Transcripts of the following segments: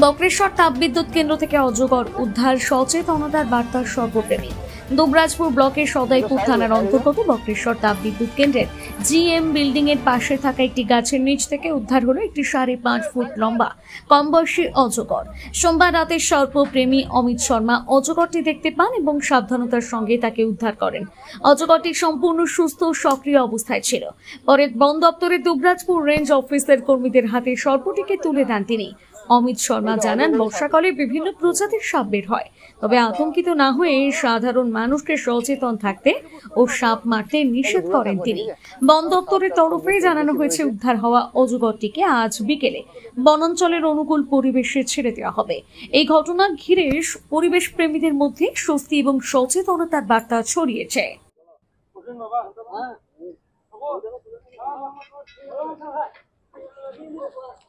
বক্রেশ্বর তাপবিদ্যুৎ কেন্দ্র থেকে অজগর উদ্ধার, সচেতনতার বার্তা সর্বপ্রেমী। দুবরাজপুর ব্লকের সদাইপুর থানার অন্তর্গত বক্রেশ্বর তাপবিদ্যুৎ কেন্দ্রের জিএম বিল্ডিং এর পাশে থাকা একটি গাছের নিচ থেকে উদ্ধার হলো একটি 5.5 ফুট লম্বা কম বয়সী অজগর। সোমবার রাতে সর্পপ্রেমী অমিত শর্মা অজগরটি দেখতে পান এবং সাবধানতার সঙ্গে তাকে উদ্ধার করেন। অজগরটি সম্পূর্ণ সুস্থ ও সক্রিয় অবস্থায় ছিল। পরে বন দপ্তরের দুবরাজপুর রেঞ্জ অফিসের কর্মীদের হাতে সর্পটিকে তুলে দেন তিনি। অমিত শর্মা জানান, বর্ষাকালে বিভিন্ন প্রজাতির সাপ বের হয়, তবে আতঙ্কিত না হয়ে সাধারণ মানুষকে সচেতন থাকতে ও সাপ মারতে নিষেধ করেন তিনি। বন দপ্তরের তরফে জানানো হয়েছে, উদ্ধার হওয়া অজগরটিকে আজ বিকেলে বনাঞ্চলের অনুকূল পরিবেশে ছেড়ে দেওয়া হবে। এই ঘটনা ঘিরে পরিবেশ প্রেমীদের মধ্যে স্বস্তি এবং সচেতনতার বার্তা ছড়িয়েছে।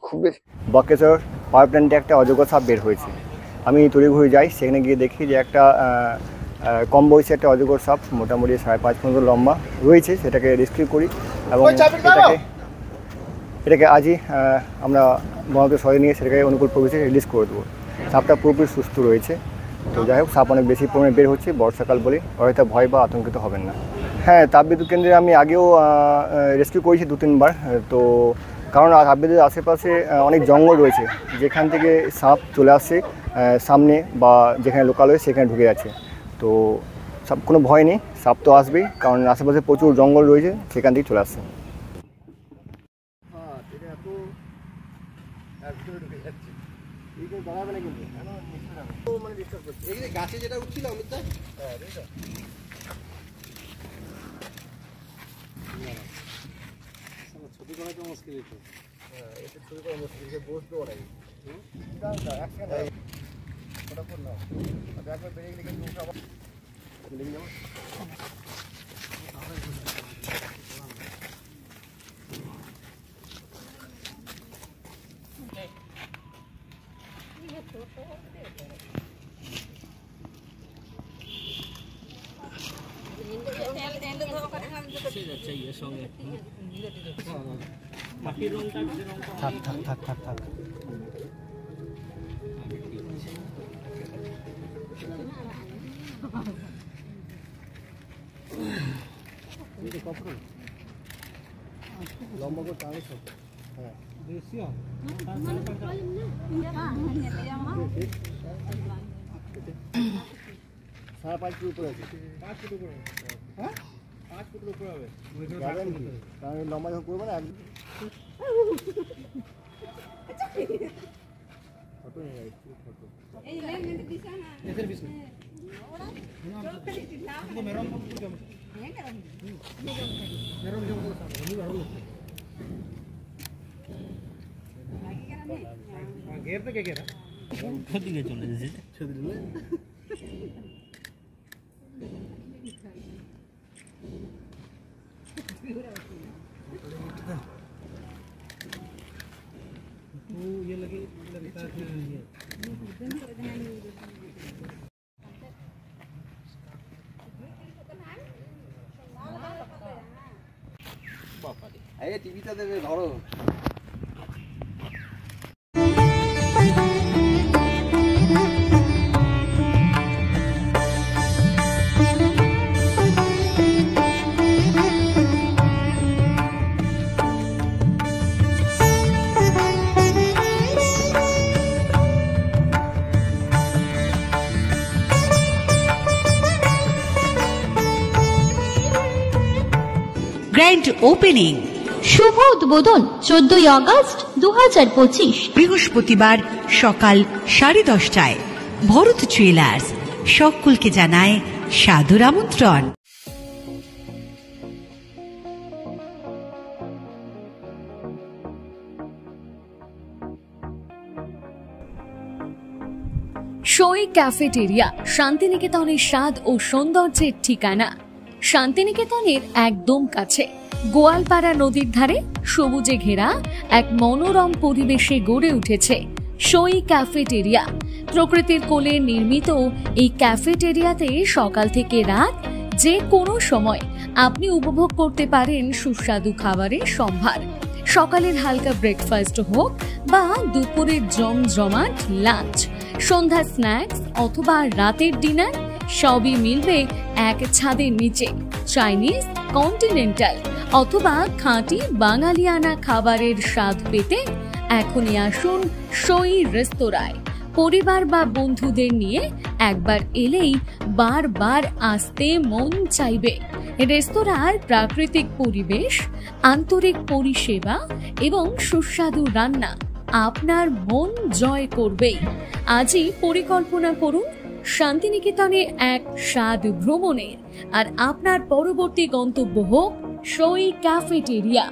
খুব বেশি বক্রেশ্বর পাওয়ার প্ল্যান্টে একটা অজগর সাপ বের হয়েছে। আমি তড়িঘড়ি যাই, সেখানে গিয়ে দেখি যে একটা কম বয়সী একটা অজগর সাপ মোটামুটি 5.5 ফুট লম্বা রয়েছে। সেটাকে রেস্কিউ করি এবং এটাকে আজই আমরা বনদপ্তর সরিয়ে নিয়ে সেটাকে অনুকূল পরিবেশে রিলিজ করে দেবো। সাপটা পুরোপুরি সুস্থ রয়েছে। তো যাই হোক, সাপ অনেক বেশি পরিমাণে বের হচ্ছে বর্ষাকাল বলে, হয়তো ভয় বা আতঙ্কিত হবেন না। হ্যাঁ, তাপবিদ্যুৎ কেন্দ্রে আমি আগেও রেস্কিউ করেছি 2-3 বার। তো কারণ তাপবিদ্যুৎ আশেপাশে অনেক জঙ্গল রয়েছে, যেখান থেকে সাপ চলে আসছে সামনে বা যেখানে লোকাল হয়ে সেখানে ঢুকে যাচ্ছে। তো সাপ কোনো ভয় নেই, সাপ তো আসবেই, কারণ আশেপাশে প্রচুর জঙ্গল রয়েছে, সেখান থেকে চলে আসছে। গাছে যেটা উঠছিল অমিত দা, ছবি করা তো মুশকিল, এটা ছবি করা মুশকিল, বসতেও নাই। একবার বেরিয়ে গেলে কিন্তু আবার লেগে যাবো। লম্বা করে টানে সব। হ্যাঁ, 5.5 ফুট উপরে আছে। 5 ফুট উপরে? হ্যাঁ, 5 ফুটের উপরে হবে। কারণ লম্বা যখন করবো না ফটো নিয়ে যাই, ফটো এদের বিস্কুট মেরম घेर तो क्या कह रहा दिखे चले जैसे ये लगे लगता है अरे टीवी तो देवे धरो গ্র্যান্ড ওপেনিং, শুভ উদ্বোধন 14ই আগস্ট 2025, বৃহস্পতিবার সকাল 10:30টায়। ভরত জুয়েলার্স সকলকে জানায় সাদর আমন্ত্রণ। সই ক্যাফেটেরিয়া শান্তিনিকেতনের স্বাদ ও সৌন্দর্যের ঠিকানা। শান্তিনিকেতনের একদম কাছে গোয়ালপাড়া নদীর ধারে সবুজে ঘেরা এক মনোরম পরিবেশে গড়ে উঠেছে সই ক্যাফেটেরিয়া। প্রকৃতির কোলে নির্মিত এই ক্যাফেটেরিয়াতে সকাল থেকে রাত যে কোনো সময় আপনি উপভোগ করতে পারেন সুস্বাদু খাবারের সম্ভার। সকালের হালকা ব্রেকফাস্ট হোক বা দুপুরের জমজমাট লাঞ্চ, সন্ধ্যা স্ন্যাক্স অথবা রাতের ডিনার, সবই মিলবে এক ছাদের নিচে। চাইনিজ, কন্টিনেন্টাল অথবা খাঁটি বাঙালিয়ানা খাবারের স্বাদ পেতে এখনই আসুন সই রেস্তোরাঁয়। পরিবার বা বন্ধুদের নিয়ে একবার এলেই বারবার আসতে মন চাইবে। রেস্তোরাঁর প্রাকৃতিক পরিবেশ, আন্তরিক পরিষেবা এবং সুস্বাদু রান্না আপনার মন জয় করবেই। আজই পরিকল্পনা করুন শান্তিনিকেতনে এক স্বাদ ভ্রমণের, আর আপনার পরবর্তী গন্তব্য হোক সই ক্যাফেটেরিয়া।